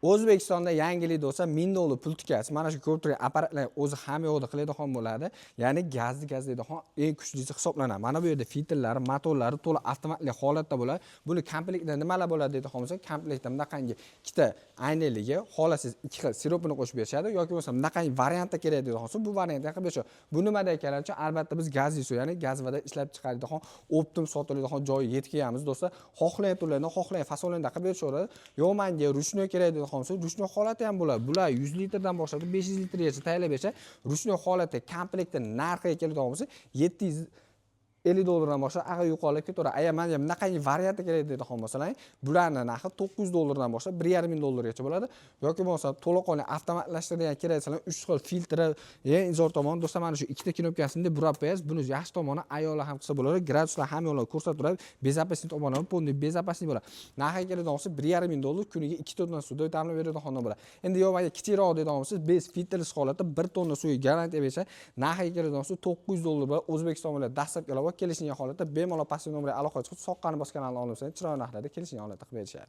O'zbekistonda yangilik bo'lsa 1000 dollar pul tikasiz. Mana shu ko'p turgan apparatlar o'zi hamma yoqda qiladigan bo'ladi. Ya'ni gaz deydigan eng kuchlisi hisoblanadi. Mana bu yerda filtrlari, motorlari to'liq avtomatli holatda bo'ladi. Buni komplektda nimalar bo'ladi deydigan bo'lsa, komplektda bunaqangi ikkita aynaligi, xohlasangiz ikki xil siropini qo'shib berishadi yoki bo'lmasa bunaqangi variantda kerak deydigan bo'lsa, bu variantda qilib berishadi. Bu nimada ekanligi albatta biz gaz ya'ni gazvada ishlab chiqaradigan optim sotiladigan joyi yetkazamiz do'stlar. Xohlagan turlarni, xohlagan fasonlarda qilib berishadi. Yo'q menga ruchnoy kerak deydigan bo'lsa, ruchnoy holati ham bo'ladi. Bular 100 litrdan boshlab 500 litrgacha tayyorlab bersa, ruchnoy holati komplektda narxiga keladigan bo'lsa 750 dollardan boshlab ag'a yuqorilab ketaveradi. Agar menga bunaqangi variantda kerak deydigan bo'lsalar, bularning narxi 900 dollardan boshlab 1,5 dollargacha bo'ladi. Yoki bo'lmasa to'laqonli avtomatlashtirilgan kerak desalar 3 xil filtri, inzor tomoni do'stlar mana shu ikkita knopkasini burab qo'yasiz. Buni yaxshi tomoni ayollar ham qilsa bo'ladi. Graduslar ham yo'llar ko'rsatib turadi. Безопасность tomoni ham полный безопасность bo'ladi. Narxiga keladigan bo'lsa 1,5 dollar kuniga 2 tonna suvda ta'minlab beradigan xonadon bo'ladi. Endi yo'q menga kichikroq deydigan bo'lsa, bez filtrsiz holatda 1 tonna suvga garantiya bersa, narxiga keladigan bo'lsa 900 dollar bilan O'zbekiston bilan dastlabki ilova kelishgan holatda bemalol passiv nomerga aloqa qilib, soqqani bosganlarni olib chiroyli narxlarda kelishgan holatda qilib berishadi.